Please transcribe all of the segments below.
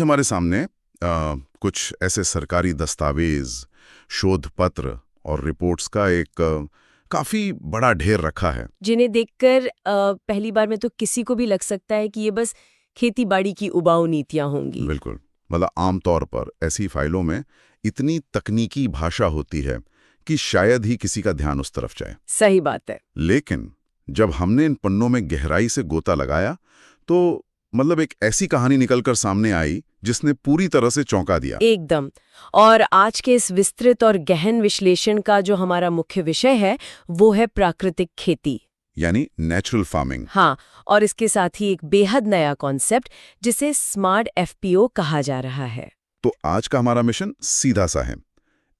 हमारे सामने कुछ ऐसे सरकारी दस्तावेज, शोध पत्र और रिपोर्ट्स का एक काफी बड़ा ढेर रखा है। जिन्हें देखकर पहली बार में तो किसी को भी लग सकता है कि ये बस खेती बाड़ी की उबाऊ नीतियां होंगी। बिल्कुल, मतलब आमतौर पर ऐसी फाइलों में इतनी तकनीकी भाषा होती है कि शायद ही किसी का ध्यान उस तरफ जाए। सही बात है। लेकिन जब हमने इन पन्नों में गहराई से गोता लगाया तो मतलब एक ऐसी कहानी निकलकर सामने आई जिसने पूरी तरह से चौंका दिया। एकदम। और आज के इस विस्तृत और गहन विश्लेषण का जो हमारा मुख्य विषय है वो है प्राकृतिक खेती, यानी नेचुरल फार्मिंग। हाँ। और इसके साथ ही एक बेहद नया कॉन्सेप्ट जिसे स्मार्ट एफपीओ कहा जा रहा है। तो आज का हमारा मिशन सीधा सा है,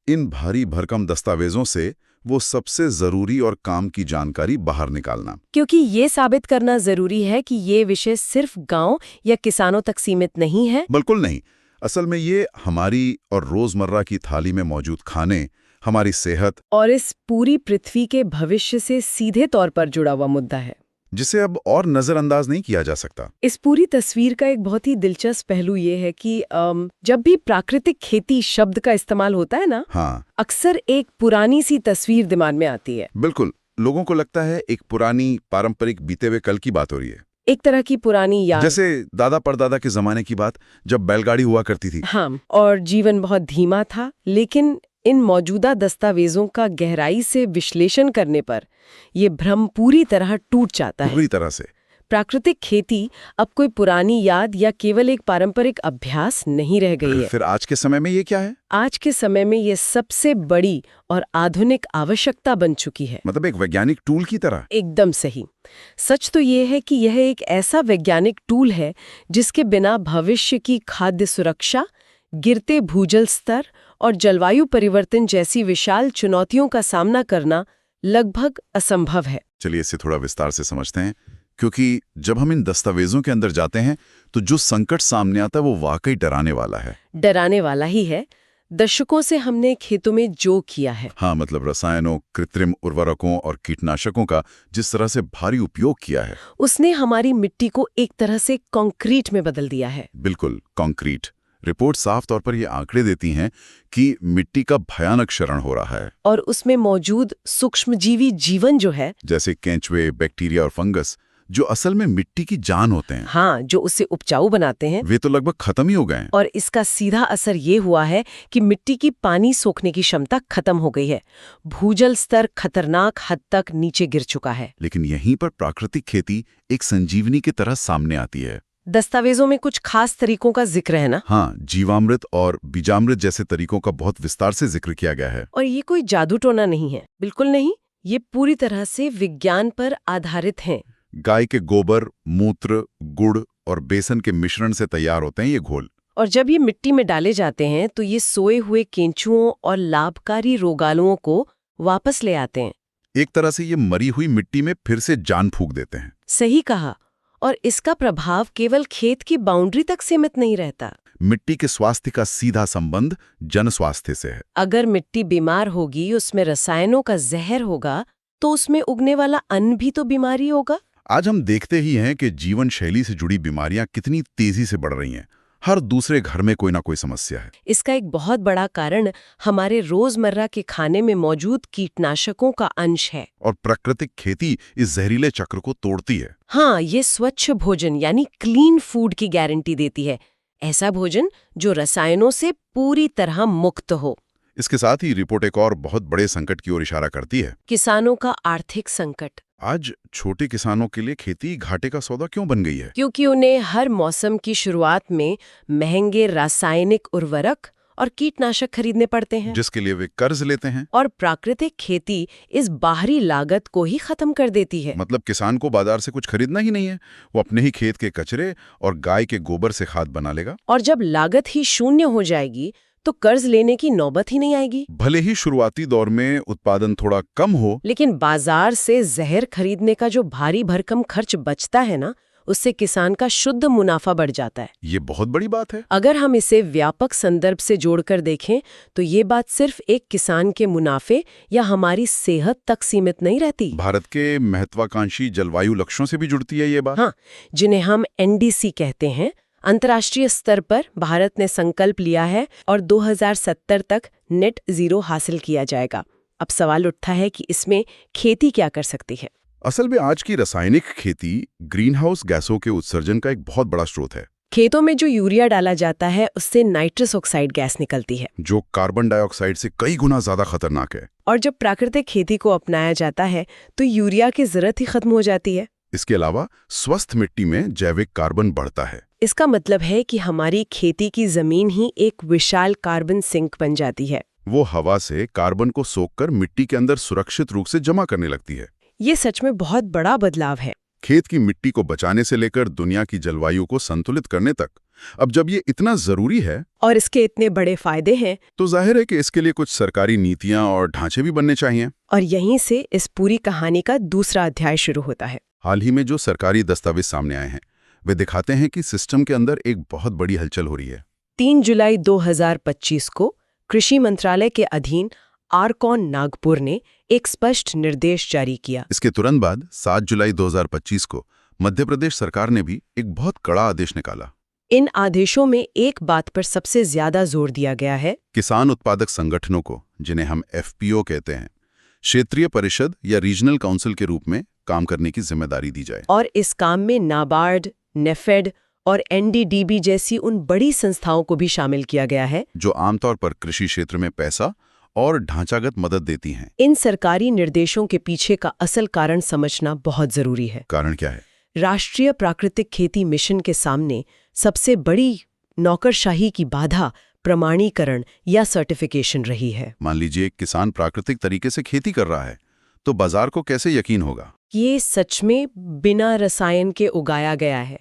इन भारी भरकम दस्तावेजों से वो सबसे जरूरी और काम की जानकारी बाहर निकालना। क्योंकि ये साबित करना जरूरी है कि ये विषय सिर्फ गांव या किसानों तक सीमित नहीं है। बिल्कुल नहीं, असल में ये हमारी और रोजमर्रा की थाली में मौजूद खाने, हमारी सेहत और इस पूरी पृथ्वी के भविष्य से सीधे तौर पर जुड़ा हुआ मुद्दा है, जिसे अब और नजरअंदाज नहीं किया जा सकता। इस पूरी तस्वीर का एक बहुत ही दिलचस्प पहलू ये है कि जब भी प्राकृतिक खेती शब्द का इस्तेमाल होता है ना, हाँ, अक्सर एक पुरानी सी तस्वीर दिमाग में आती है। बिल्कुल, लोगों को लगता है एक पुरानी पारंपरिक बीते हुए कल की बात हो रही है, एक तरह की पुरानी याद, जैसे दादा परदादा के जमाने की बात, जब बैलगाड़ी हुआ करती थी। हाँ, और जीवन बहुत धीमा था। लेकिन इन मौजूदा दस्तावेजों का गहराई से विश्लेषण करने पर ये भ्रम पूरी तरह टूट जाता है। पूरी तरह से प्राकृतिक खेती अब कोई पुरानी याद या केवल एक पारंपरिक अभ्यास नहीं रह गई है। फिर आज के समय में ये क्या है? आज के समय में ये सबसे बड़ी और आधुनिक आवश्यकता बन चुकी है। मतलब एक वैज्ञानिक टूल की तरह। एकदम सही। सच तो ये है कि यह एक ऐसा वैज्ञानिक टूल है जिसके बिना भविष्य की खाद्य सुरक्षा, गिरते भूजल स्तर और जलवायु परिवर्तन जैसी विशाल चुनौतियों का सामना करना लगभग असंभव है। चलिए इसे थोड़ा विस्तार से समझते हैं, क्योंकि जब हम इन दस्तावेजों के अंदर जाते हैं तो जो संकट सामने आता है वो वाकई डराने वाला है। डराने वाला ही है। दशकों से हमने खेतों में जो किया है, हाँ, मतलब रसायनों, कृत्रिम उर्वरकों और कीटनाशकों का जिस तरह से भारी उपयोग किया है, उसने हमारी मिट्टी को एक तरह से कंक्रीट में बदल दिया है। बिल्कुल कंक्रीट। रिपोर्ट साफ तौर पर ये आंकड़े देती हैं कि मिट्टी का भयानक क्षरण हो रहा है। और उसमें मौजूद सूक्ष्मजीवी जीवन जो है, जैसे केंचुए, बैक्टीरिया और फंगस, जो असल में मिट्टी की जान होते हैं, हाँ, जो उसे उपजाऊ बनाते हैं, वे तो लगभग खत्म ही हो गए हैं। और इसका सीधा असर ये हुआ है कि मिट्टी की पानी सोखने की क्षमता खत्म हो गई है। भूजल स्तर खतरनाक हद तक नीचे गिर चुका है। लेकिन यहीं पर प्राकृतिक खेती एक संजीवनी की तरह सामने आती है। दस्तावेजों में कुछ खास तरीकों का जिक्र है ना? हाँ, जीवामृत और बीजामृत जैसे तरीकों का बहुत विस्तार से जिक्र किया गया है। और ये कोई जादू टोना नहीं है, बिल्कुल नहीं। ये पूरी तरह से विज्ञान पर आधारित हैं। गाय के गोबर, मूत्र, गुड़ और बेसन के मिश्रण से तैयार होते हैं ये घोल। और जब ये मिट्टी में डाले जाते हैं तो ये सोए हुए केंचुओं और लाभकारी रोगालुओं को वापस ले आते हैं। एक तरह से ये मरी हुई मिट्टी में फिर से जान फूंक देते हैं। सही कहा। और इसका प्रभाव केवल खेत की बाउंड्री तक सीमित नहीं रहता। मिट्टी के स्वास्थ्य का सीधा संबंध जन स्वास्थ्य से है। अगर मिट्टी बीमार होगी, उसमें रसायनों का जहर होगा, तो उसमें उगने वाला अन्न भी तो बीमारी होगा। आज हम देखते ही हैं कि जीवन शैली से जुड़ी बीमारियां कितनी तेजी से बढ़ रही हैं। हर दूसरे घर में कोई ना कोई समस्या है। इसका एक बहुत बड़ा कारण हमारे रोजमर्रा के खाने में मौजूद कीटनाशकों का अंश है। और प्राकृतिक खेती इस जहरीले चक्र को तोड़ती है। हाँ, ये स्वच्छ भोजन यानी क्लीन फूड की गारंटी देती है। ऐसा भोजन जो रसायनों से पूरी तरह मुक्त हो। इसके साथ ही रिपोर्ट एक और बहुत बड़े संकट की ओर इशारा करती है। किसानों का आर्थिक संकट। आज छोटे किसानों के लिए खेती घाटे का सौदा क्यों बन गई है? क्योंकि उन्हें हर मौसम की शुरुआत में महंगे रासायनिक उर्वरक और कीटनाशक खरीदने पड़ते हैं, जिसके लिए वे कर्ज लेते हैं। और प्राकृतिक खेती इस बाहरी लागत को ही खत्म कर देती है। मतलब किसान को बाजार से कुछ खरीदना ही नहीं है, वो अपने ही खेत के कचरे और गाय के गोबर से खाद बना लेगा। और जब लागत ही शून्य हो जाएगी तो कर्ज लेने की नौबत ही नहीं आएगी। भले ही शुरुआती दौर में उत्पादन थोड़ा कम हो, लेकिन बाजार से जहर खरीदने का जो भारी भरकम खर्च बचता है ना, उससे किसान का शुद्ध मुनाफा बढ़ जाता है। ये बहुत बड़ी बात है। अगर हम इसे व्यापक संदर्भ से जोड़कर देखें तो ये बात सिर्फ एक किसान के मुनाफे या हमारी सेहत तक सीमित नहीं रहती। भारत के महत्वाकांक्षी जलवायु लक्ष्यों से भी जुड़ती है ये बात। हाँ, जिन्हें हम एनडीसी कहते हैं, अंतर्राष्ट्रीय स्तर पर भारत ने संकल्प लिया है और 2070 तक नेट जीरो हासिल किया जाएगा। अब सवाल उठता है कि इसमें खेती क्या कर सकती है। असल में आज की रासायनिक खेती ग्रीनहाउस गैसों के उत्सर्जन का एक बहुत बड़ा स्रोत है। खेतों में जो यूरिया डाला जाता है उससे नाइट्रस ऑक्साइड गैस निकलती है, जो कार्बन डाइऑक्साइड से कई गुना ज्यादा खतरनाक है। और जब प्राकृतिक खेती को अपनाया जाता है तो यूरिया की जरूरत ही खत्म हो जाती है। इसके अलावा स्वस्थ मिट्टी में जैविक कार्बन बढ़ता है। इसका मतलब है कि हमारी खेती की जमीन ही एक विशाल कार्बन सिंक बन जाती है। वो हवा से कार्बन को सोखकर मिट्टी के अंदर सुरक्षित रूप से जमा करने लगती है। ये सच में बहुत बड़ा बदलाव है। खेत की मिट्टी को बचाने से लेकर दुनिया की जलवायु को संतुलित करने तक। अब जब ये इतना जरूरी है और इसके इतने बड़े फायदे हैं, तो जाहिर है कि इसके लिए कुछ सरकारी नीतियां और ढांचे भी बनने चाहिए। और यहीं से इस पूरी कहानी का दूसरा अध्याय शुरू होता है। हाल ही में जो सरकारी दस्तावेज सामने आए हैं वे दिखाते हैं कि सिस्टम के अंदर एक बहुत बड़ी हलचल हो रही है। 3 जुलाई 2025 को कृषि मंत्रालय के अधीन आरकॉन नागपुर ने एक स्पष्ट निर्देश जारी किया। इसके तुरंत बाद 7 जुलाई 2025 को मध्य प्रदेश सरकार ने भी एक बहुत कड़ा आदेश निकाला। इन आदेशों में एक बात पर सबसे ज्यादा जोर दिया गया है, किसान उत्पादक संगठनों को, जिन्हें हम एफपीओ कहते हैं, क्षेत्रीय परिषद या रीजनल काउंसिल के रूप में काम करने की जिम्मेदारी दी जाए। और इस काम में नाबार्ड, नेफेड और एनडीडीबी जैसी उन बड़ी संस्थाओं को भी शामिल किया गया है जो आमतौर पर कृषि क्षेत्र में पैसा और ढांचागत मदद देती हैं। इन सरकारी निर्देशों के पीछे का असल कारण समझना बहुत जरूरी है। कारण क्या है? राष्ट्रीय प्राकृतिक खेती मिशन के सामने सबसे बड़ी नौकरशाही की बाधा प्रमाणीकरण या सर्टिफिकेशन रही है। मान लीजिए एक किसान प्राकृतिक तरीके से खेती कर रहा है, तो बाजार को कैसे यकीन होगा ये सच में बिना रसायन के उगाया गया है?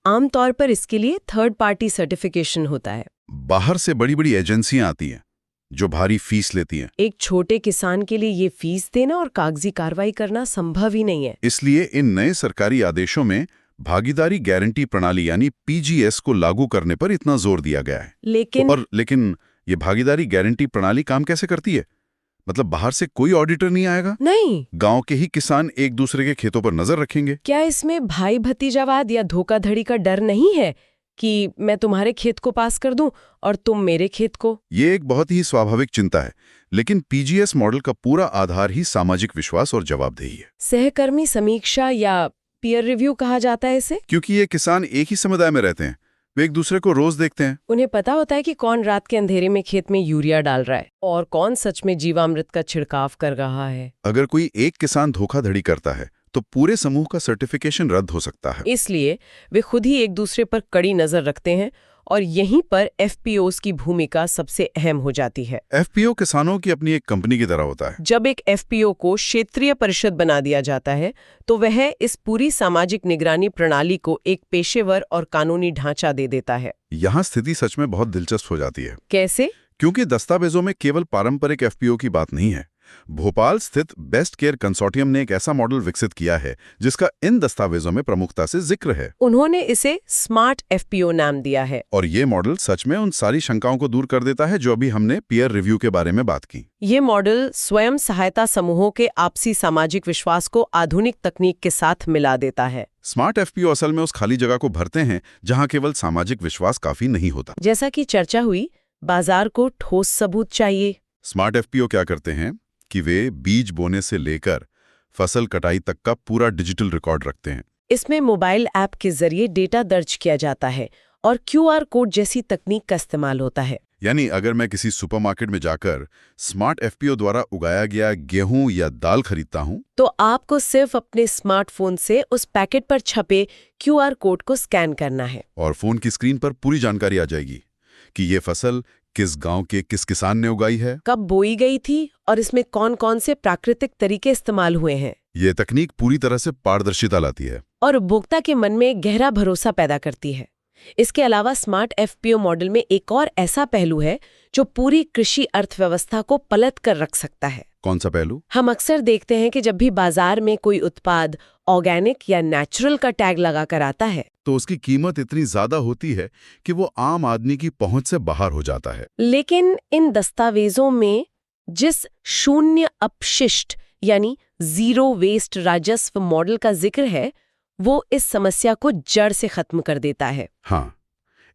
आमतौर पर इसके लिए थर्ड पार्टी सर्टिफिकेशन होता है। बाहर से बड़ी बड़ी एजेंसियां आती हैं जो भारी फीस लेती हैं। एक छोटे किसान के लिए ये फीस देना और कागजी कार्रवाई करना संभव ही नहीं है। इसलिए इन नए सरकारी आदेशों में भागीदारी गारंटी प्रणाली यानी पीजीएस को लागू करने पर इतना जोर दिया गया है। लेकिन ये भागीदारी गारंटी प्रणाली काम कैसे करती है? मतलब बाहर से कोई ऑडिटर नहीं आएगा? नहीं, गांव के ही किसान एक दूसरे के खेतों पर नजर रखेंगे। क्या इसमें भाई भतीजावाद या धोखाधड़ी का डर नहीं है कि मैं तुम्हारे खेत को पास कर दूं और तुम मेरे खेत को? ये एक बहुत ही स्वाभाविक चिंता है, लेकिन पीजीएस मॉडल का पूरा आधार ही सामाजिक विश्वास और जवाबदेही है। सहकर्मी समीक्षा या पीयर रिव्यू कहा जाता है इसे, क्योंकि ये किसान एक ही समुदाय में रहते हैं, वे एक दूसरे को रोज देखते हैं। उन्हें पता होता है कि कौन रात के अंधेरे में खेत में यूरिया डाल रहा है और कौन सच में जीवामृत का छिड़काव कर रहा है। अगर कोई एक किसान धोखाधड़ी करता है तो पूरे समूह का सर्टिफिकेशन रद्द हो सकता है। इसलिए वे खुद ही एक दूसरे पर कड़ी नजर रखते हैं और यहीं पर एफपीओस की भूमिका सबसे अहम हो जाती है। एफपीओ किसानों की अपनी एक कंपनी की तरह होता है। जब एक एफपीओ को क्षेत्रीय परिषद बना दिया जाता है तो वह इस पूरी सामाजिक निगरानी प्रणाली को एक पेशेवर और कानूनी ढांचा दे देता है। यहाँ स्थिति सच में बहुत दिलचस्प हो जाती है। कैसे? क्योंकि दस्तावेजों में केवल पारंपरिक एफपीओ की बात नहीं है। भोपाल स्थित बेस्ट केयर कंसोर्टियम ने एक ऐसा मॉडल विकसित किया है जिसका इन दस्तावेजों में प्रमुखता से जिक्र है। उन्होंने इसे स्मार्ट एफपीओ नाम दिया है। और ये मॉडल सच में उन सारी शंकाओं को दूर कर देता है जो अभी हमने पीयर रिव्यू के बारे में बात की। ये मॉडल स्वयं सहायता समूहों के आपसी सामाजिक विश्वास को आधुनिक तकनीक के साथ मिला देता है। स्मार्ट एफपीओ असल में उस खाली जगह को भरते हैं जहां केवल सामाजिक विश्वास काफी नहीं होता। जैसा कि चर्चा हुई, बाजार को ठोस सबूत चाहिए। स्मार्ट एफपीओ क्या करते हैं कि वे बीज बोने से लेकर फसल कटाई तक का पूरा डिजिटल रिकॉर्ड रखते हैं। इसमें मोबाइल ऐप के जरिए डेटा दर्ज किया जाता है और क्यूआर कोड जैसी तकनीक का इस्तेमाल होता है। यानी अगर मैं किसी सुपरमार्केट में जाकर स्मार्ट एफपीओ द्वारा उगाया गया गेहूं या दाल खरीदता हूं, तो आपको सिर्फ अपने स्मार्टफोन से उस पैकेट पर छपे क्यूआर कोड को स्कैन करना है और फोन की स्क्रीन पर पूरी जानकारी आ जाएगी कि ये फसल किस गांव के किस किसान ने उगाई है, कब बोई गई थी और इसमें कौन कौन से प्राकृतिक तरीके इस्तेमाल हुए हैं। ये तकनीक पूरी तरह से पारदर्शिता लाती है और उपभोक्ता के मन में गहरा भरोसा पैदा करती है। इसके अलावा स्मार्ट एफपीओ मॉडल में एक और ऐसा पहलू है जो पूरी कृषि अर्थव्यवस्था को पलट कर रख सकता है। कौन सा पहलू? हम अक्सर देखते हैं कि जब भी बाजार में कोई उत्पाद ऑर्गेनिक या नेचुरल का टैग लगाकर आता है तो उसकी कीमत इतनी ज्यादा होती है कि वो आम आदमी की पहुंच से बाहर हो जाता है। लेकिन इन दस्तावेजों में जिस शून्य अपशिष्ट यानी जीरो वेस्ट राजस्व मॉडल का जिक्र है वो इस समस्या को जड़ से खत्म कर देता है। हाँ,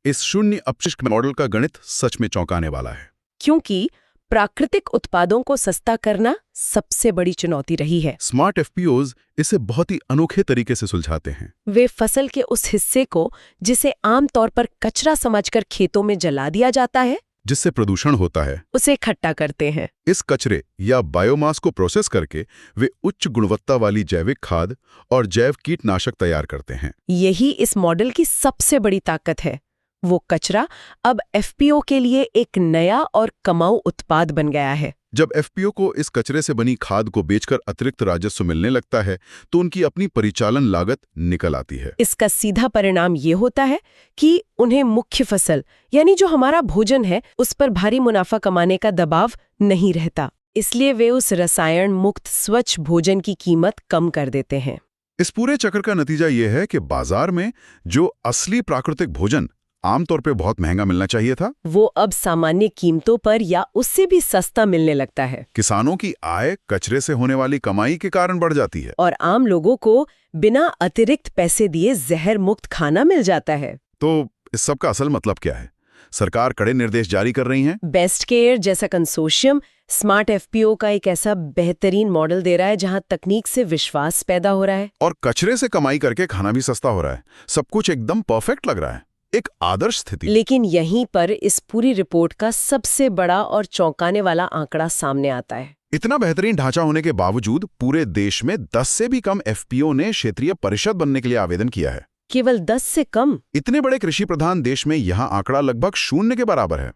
इस शून्य अपशिष्ट मॉडल का गणित सच में चौंकाने वाला है। क्योंकि प्राकृतिक उत्पादों को सस्ता करना सबसे बड़ी चुनौती रही है। स्मार्ट एफपीओज इसे बहुत ही अनोखे तरीके से सुलझाते हैं। वे फसल के उस हिस्से को जिसे आमतौर पर कचरा समझकर खेतों में जला दिया जाता है, जिससे प्रदूषण होता है, उसे इकट्ठा करते हैं। इस कचरे या बायोमास को प्रोसेस करके वे उच्च गुणवत्ता वाली जैविक खाद और जैव कीटनाशक तैयार करते हैं। यही इस मॉडल की सबसे बड़ी ताकत है। वो कचरा अब एफपीओ के लिए एक नया और कमाऊ उत्पाद बन गया है। जब एफपीओ को इस कचरे से बनी खाद को बेचकर अतिरिक्त राजस्व मिलने लगता है तो उनकी अपनी परिचालन लागत निकल आती है। इसका सीधा परिणाम ये होता है कि उन्हें मुख्य फसल यानी जो हमारा भोजन है उस पर भारी मुनाफा कमाने का दबाव नहीं रहता। इसलिए वे उस रसायन मुक्त स्वच्छ भोजन की कीमत कम कर देते हैं। इस पूरे चक्र का नतीजा ये है कि बाजार में जो असली प्राकृतिक भोजन आमतौर पे बहुत महंगा मिलना चाहिए था, वो अब सामान्य कीमतों पर या उससे भी सस्ता मिलने लगता है। किसानों की आय कचरे से होने वाली कमाई के कारण बढ़ जाती है और आम लोगों को बिना अतिरिक्त पैसे दिए जहर मुक्त खाना मिल जाता है। तो इस सब का असल मतलब क्या है? सरकार कड़े निर्देश जारी कर रही है। बेस्ट केयर जैसा कंसोर्शियम स्मार्ट एफपीओ का एक ऐसा बेहतरीन मॉडल दे रहा है जहां तकनीक से विश्वास पैदा हो रहा है और कचरे से कमाई करके खाना भी सस्ता हो रहा है। सब कुछ एकदम परफेक्ट लग रहा है, एक आदर्श स्थिति। लेकिन यहीं पर इस पूरी रिपोर्ट का सबसे बड़ा और चौंकाने वाला आंकड़ा सामने आता है। इतना बेहतरीन ढांचा होने के बावजूद पूरे देश में 10 से भी कम एफपीओ ने क्षेत्रीय परिषद बनने के लिए आवेदन किया है। केवल 10 से कम? इतने बड़े कृषि प्रधान देश में यह आंकड़ा लगभग 0 के बराबर है।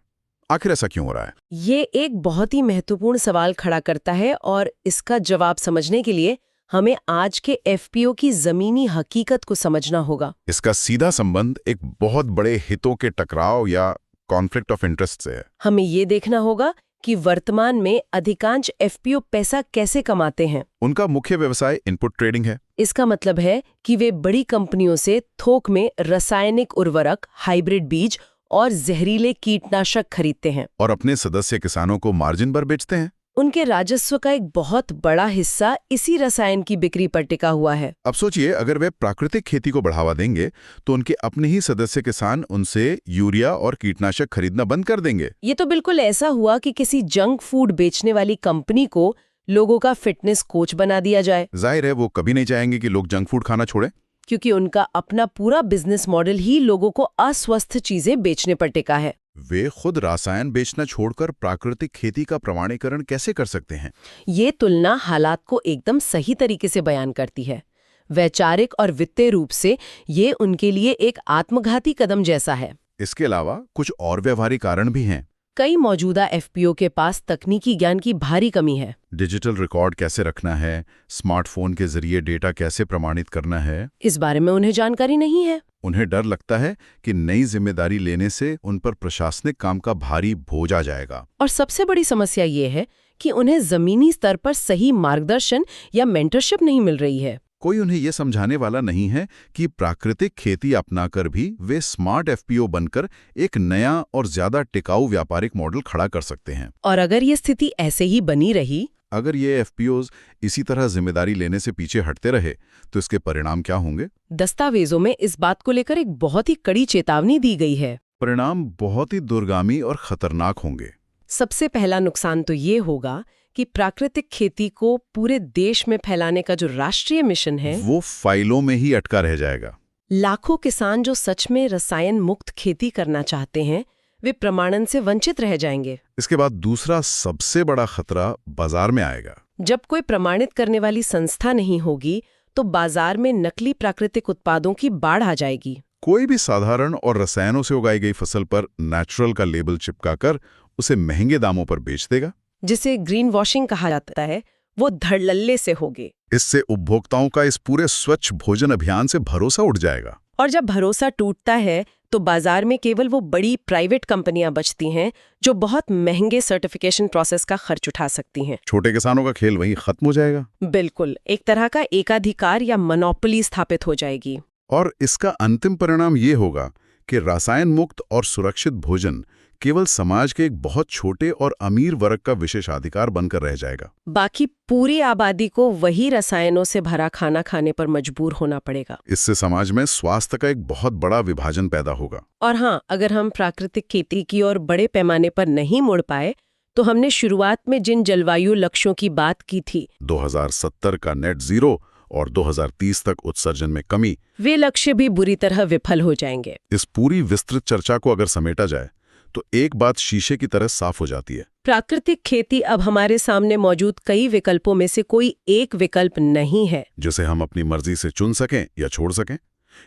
आखिर ऐसा क्यों हो रहा है? ये एक बहुत ही महत्वपूर्ण सवाल खड़ा करता है और इसका जवाब समझने के लिए हमें आज के एफपीओ की जमीनी हकीकत को समझना होगा। इसका सीधा संबंध एक बहुत बड़े हितों के टकराव या कॉन्फ्लिक्ट ऑफ इंटरेस्ट से है। हमें ये देखना होगा कि वर्तमान में अधिकांश एफपीओ पैसा कैसे कमाते हैं। उनका मुख्य व्यवसाय इनपुट ट्रेडिंग है। इसका मतलब है कि वे बड़ी कंपनियों से थोक में रासायनिक उर्वरक, हाइब्रिड बीज और जहरीले कीटनाशक खरीदते हैं और अपने सदस्य किसानों को मार्जिन पर बेचते हैं। उनके राजस्व का एक बहुत बड़ा हिस्सा इसी रसायन की बिक्री पर टिका हुआ है। अब सोचिए, अगर वे प्राकृतिक खेती को बढ़ावा देंगे तो उनके अपने ही सदस्य किसान उनसे यूरिया और कीटनाशक खरीदना बंद कर देंगे। ये तो बिल्कुल ऐसा हुआ कि किसी जंक फूड बेचने वाली कंपनी को लोगों का फिटनेस कोच बना दिया जाए। जाहिर है वो कभी नहीं चाहेंगे कि लोग जंक फूड खाना छोड़ें, क्योंकि उनका अपना पूरा बिजनेस मॉडल ही लोगों को अस्वस्थ चीजें बेचने पर टिका है। वे खुद रसायन बेचना छोड़कर प्राकृतिक खेती का प्रमाणीकरण कैसे कर सकते हैं? ये तुलना हालात को एकदम सही तरीके से बयान करती है। वैचारिक और वित्तीय रूप से ये उनके लिए एक आत्मघाती कदम जैसा है। इसके अलावा कुछ और व्यवहारिक कारण भी हैं। कई मौजूदा एफपीओ के पास तकनीकी ज्ञान की भारी कमी है। डिजिटल रिकॉर्ड कैसे रखना है, स्मार्टफोन के जरिए डेटा कैसे प्रमाणित करना है, इस बारे में उन्हें जानकारी नहीं है। उन्हें डर लगता है कि नई जिम्मेदारी लेने से उन पर प्रशासनिक काम का भारी बोझ आ जाएगा। और सबसे बड़ी समस्या ये है कि उन्हें जमीनी स्तर पर सही मार्गदर्शन या मेंटरशिप नहीं मिल रही है। कोई उन्हें ये समझाने वाला नहीं है कि प्राकृतिक खेती अपनाकर भी वे स्मार्ट एफपीओ बनकर एक नया और ज्यादा टिकाऊ व्यापारिक मॉडल खड़ा कर सकते हैं। और अगर ये स्थिति ऐसे ही बनी रही, अगर ये एफपीओज इसी तरह जिम्मेदारी लेने से पीछे हटते रहे तो इसके परिणाम क्या होंगे? दस्तावेजों में इस बात को लेकर एक बहुत ही कड़ी चेतावनी दी गई है। परिणाम बहुत ही दुर्गामी और खतरनाक होंगे। सबसे पहला नुकसान तो ये होगा कि प्राकृतिक खेती को पूरे देश में फैलाने का जो राष्ट्रीय मिशन है वो फाइलों में ही अटका रह जाएगा। लाखों किसान जो सच में रसायन मुक्त खेती करना चाहते हैं वे प्रमाणन से वंचित रह जाएंगे। इसके बाद दूसरा सबसे बड़ा खतरा बाजार में आएगा। जब कोई प्रमाणित करने वाली संस्था नहीं होगी तो बाजार में नकली प्राकृतिक उत्पादों की बाढ़ आ जाएगी। कोई भी साधारण और रसायनों से उगाई गई फसल पर नेचुरल का लेबल चिपकाकर उसे महंगे दामों पर बेच देगा, जिसे ग्रीन वॉशिंग कहा जाता है, वो धड़ल्ले से होगी। इससे उपभोक्ताओं का इस पूरे स्वच्छ भोजन अभियान से भरोसा उठ जाएगा। और जब भरोसा टूटता है तो बाजार में केवल वो बड़ी प्राइवेट कंपनियां बचती हैं जो बहुत महंगे सर्टिफिकेशन प्रोसेस का खर्च उठा सकती हैं। छोटे किसानों का खेल वहीं खत्म हो जाएगा। बिल्कुल, एक तरह का एकाधिकार या मोनोपोली स्थापित हो जाएगी। और इसका अंतिम परिणाम ये होगा कि रसायन मुक्त और सुरक्षित भोजन केवल समाज के एक बहुत छोटे और अमीर वर्ग का विशेषाधिकार बनकर रह जाएगा। बाकी पूरी आबादी को वही रसायनों से भरा खाना खाने पर मजबूर होना पड़ेगा। इससे समाज में स्वास्थ्य का एक बहुत बड़ा विभाजन पैदा होगा। और हाँ, अगर हम प्राकृतिक खेती की ओर बड़े पैमाने पर नहीं मुड़ पाए तो हमने शुरुआत में जिन जलवायु लक्ष्यों की बात की थी, 2070 का नेट जीरो और 2030 तक उत्सर्जन में कमी, वे लक्ष्य भी बुरी तरह विफल हो जाएंगे। इस पूरी विस्तृत चर्चा को अगर समेटा जाए तो एक बात शीशे की तरह साफ हो जाती है। प्राकृतिक खेती अब हमारे सामने मौजूद कई विकल्पों में से कोई एक विकल्प नहीं है जिसे हम अपनी मर्जी से चुन सकें या छोड़ सकें।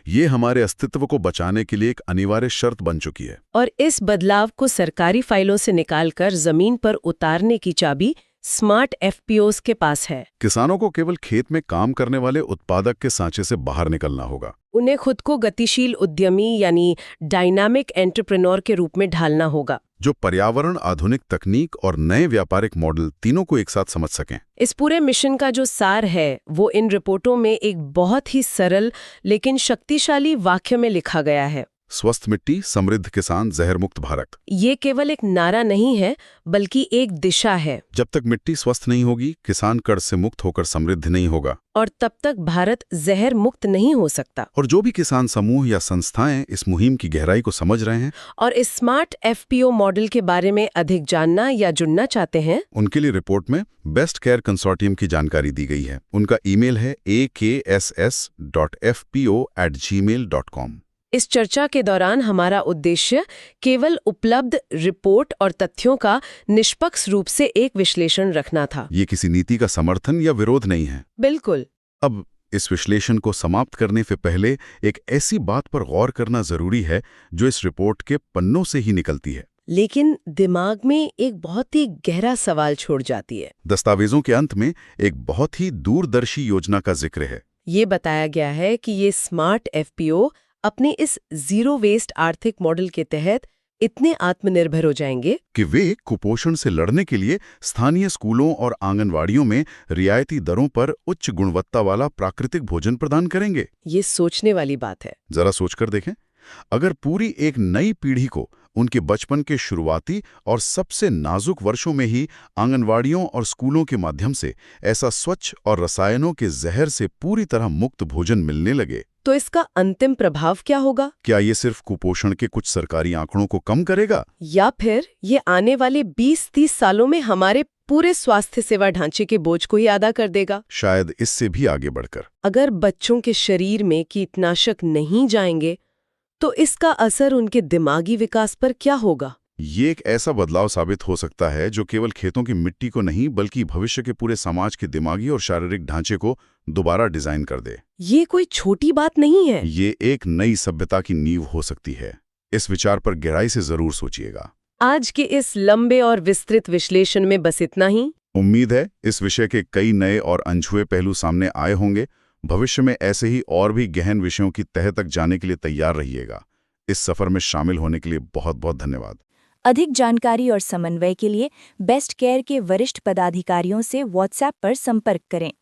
ये हमारे अस्तित्व को बचाने के लिए एक अनिवार्य शर्त बन चुकी है। और इस बदलाव को सरकारी फाइलों से निकालकर जमीन पर उतारने की चाबी स्मार्ट एफपीओज के पास है। किसानों को केवल खेत में काम करने वाले उत्पादक के सांचे से बाहर निकलना होगा। उन्हें खुद को गतिशील उद्यमी यानी डायनामिक एंटरप्रेन्योर के रूप में ढालना होगा, जो पर्यावरण, आधुनिक तकनीक और नए व्यापारिक मॉडल तीनों को एक साथ समझ सकें। इस पूरे मिशन का जो सार है वो इन रिपोर्टों में एक बहुत ही सरल लेकिन शक्तिशाली वाक्य में लिखा गया है। स्वस्थ मिट्टी, समृद्ध किसान, जहर मुक्त भारत। ये केवल एक नारा नहीं है बल्कि एक दिशा है। जब तक मिट्टी स्वस्थ नहीं होगी, किसान कर्ज से मुक्त होकर समृद्ध नहीं होगा और तब तक भारत जहर मुक्त नहीं हो सकता। और जो भी किसान समूह या संस्थाएं इस मुहिम की गहराई को समझ रहे हैं और इस स्मार्ट एफपीओ मॉडल के बारे में अधिक जानना या जुड़ना चाहते हैं, उनके लिए रिपोर्ट में बेस्ट केयर कंसोर्टियम की जानकारी दी गई है। उनका ईमेल है akss.fpo@gmail.com। इस चर्चा के दौरान हमारा उद्देश्य केवल उपलब्ध रिपोर्ट और तथ्यों का निष्पक्ष रूप से एक विश्लेषण रखना था। ये किसी नीति का समर्थन या विरोध नहीं है। बिल्कुल। अब इस विश्लेषण को समाप्त करने से पहले एक ऐसी बात पर गौर करना जरूरी है जो इस रिपोर्ट के पन्नों से ही निकलती है, लेकिन दिमाग में एक बहुत ही गहरा सवाल छोड़ जाती है। दस्तावेजों के अंत में एक बहुत ही दूरदर्शी योजना का जिक्र है। ये बताया गया है कि ये स्मार्ट एफपीओ अपने इस जीरो वेस्ट आर्थिक मॉडल के तहत इतने आत्मनिर्भर हो जाएंगे कि वे कुपोषण से लड़ने के लिए स्थानीय स्कूलों और आंगनवाड़ियों में रियायती दरों पर उच्च गुणवत्ता वाला प्राकृतिक भोजन प्रदान करेंगे। ये सोचने वाली बात है। जरा सोचकर देखें, अगर पूरी एक नई पीढ़ी को उनके बचपन के शुरुआती और सबसे नाजुक वर्षों में ही आंगनवाड़ियों और स्कूलों के माध्यम से ऐसा स्वच्छ और रसायनों के जहर से पूरी तरह मुक्त भोजन मिलने लगे, तो इसका अंतिम प्रभाव क्या होगा? क्या ये सिर्फ कुपोषण के कुछ सरकारी आंकड़ों को कम करेगा, या फिर ये आने वाले 20-30 सालों में हमारे पूरे स्वास्थ्य सेवा ढांचे के बोझ को ही अदा कर देगा? शायद इससे भी आगे बढ़कर। अगर बच्चों के शरीर में कीटनाशक नहीं जाएंगे तो इसका असर उनके दिमागी विकास पर क्या होगा? ये एक ऐसा बदलाव साबित हो सकता है जो केवल खेतों की मिट्टी को नहीं बल्कि भविष्य के पूरे समाज के दिमागी और शारीरिक ढांचे को दोबारा डिजाइन कर दे। ये कोई छोटी बात नहीं है। ये एक नई सभ्यता की नींव हो सकती है। इस विचार पर गहराई से जरूर सोचिएगा। आज के इस लंबे और विस्तृत विश्लेषण में बस इतना ही। उम्मीद है इस विषय के कई नए और अनछुए पहलू सामने आए होंगे। भविष्य में ऐसे ही और भी गहन विषयों की तह तक जाने के लिए तैयार रहिएगा। इस सफर में शामिल होने के लिए बहुत बहुत धन्यवाद। अधिक जानकारी और समन्वय के लिए बेस्ट केयर के वरिष्ठ पदाधिकारियों से व्हाट्सएप पर संपर्क करें।